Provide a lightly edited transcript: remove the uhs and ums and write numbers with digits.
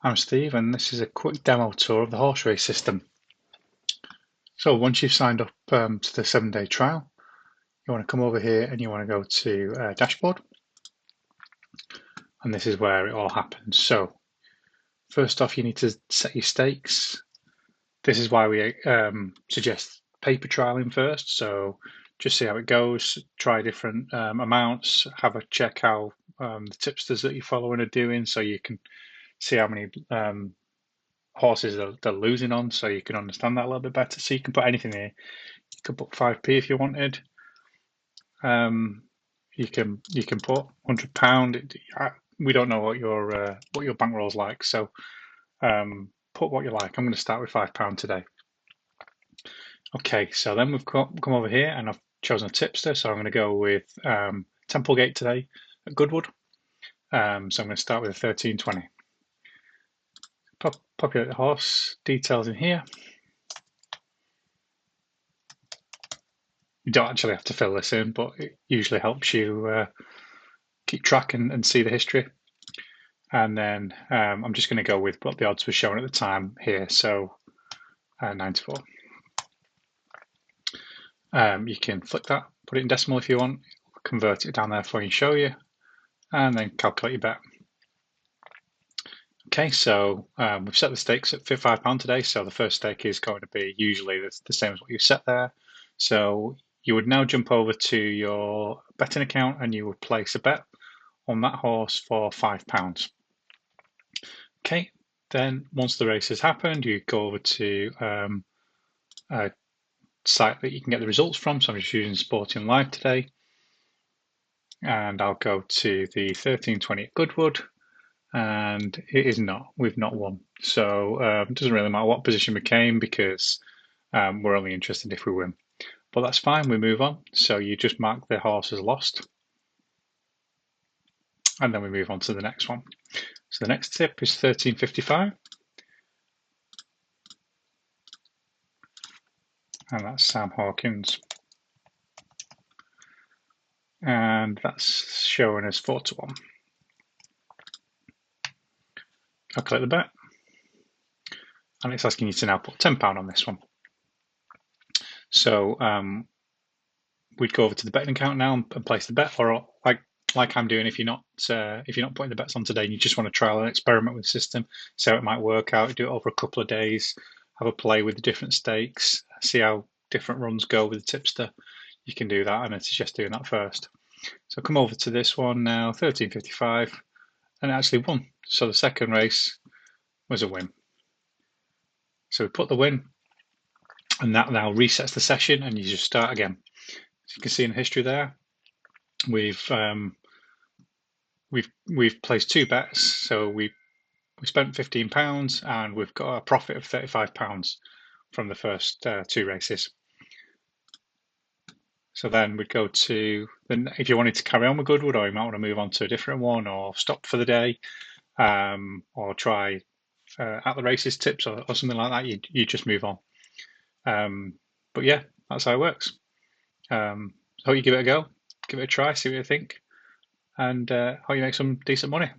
I'm Steve, and this is a quick demo tour of the horse race system. So once you've signed up to the 7-day trial, you want to come over here and you want to go to Dashboard, and this is where it all happens. So first off, you need to set your stakes. This is why we suggest paper trialing first. So just see how it goes, try different amounts, have a check how the tipsters that you're following are doing, so you can see how many horses they're losing on, so you can understand that a little bit better. So you can put anything here. You could put 5p if you wanted. You can put £100. We don't know what your bankroll's like, so put what you like. I'm going to start with £5 today. Okay, so then we've come over here, and I've chosen a tipster, so I'm going to go with Templegate today at Goodwood. So I'm going to start with a 1320. Populate the horse details in here. You don't actually have to fill this in, but it usually helps you keep track and see the history. And then I'm just going to go with what the odds were shown at the time here, so 94. You can flick that, put it in decimal if you want, convert it down there for you and show you, and then calculate your bet. Okay, so we've set the stakes at £5 today, so the first stake is going to be usually the same as what you set there. So you would now jump over to your betting account and you would place a bet on that horse for £5. Okay, then once the race has happened, you go over to a site that you can get the results from. So I'm just using Sporting Live today, and I'll go to the 1320 at Goodwood, and it is not. We've not won. So it doesn't really matter what position we came, because we're only interested if we win. But that's fine, we move on. So you just mark the horse as lost, and then we move on to the next one. So the next tip is 1355, and that's Sam Hawkins. And that's showing as 4-1. Calculate the bet, and it's asking you to now put £10 on this one. So we'd go over to the betting account now and place the bet, or like I'm doing. If you're not putting the bets on today and you just want to trial and experiment with the system, see how it might work out, do it over a couple of days, have a play with the different stakes, see how different runs go with the tipster, you can do that, and I suggest doing that first. So come over to this one now, 1355, and it actually won. So the second race was a win. So we put the win, and that now resets the session, and you just start again. As you can see in the history there, we've placed two bets. So we spent £15, and we've got a profit of £35 from the first two races. So then we'd go to, if you wanted to carry on with Goodwood, or you might want to move on to a different one, or stop for the day, or try at the races tips or something like that, you just move on. But yeah, that's how it works. Hope you give it a go, give it a try, see what you think, and hope you make some decent money.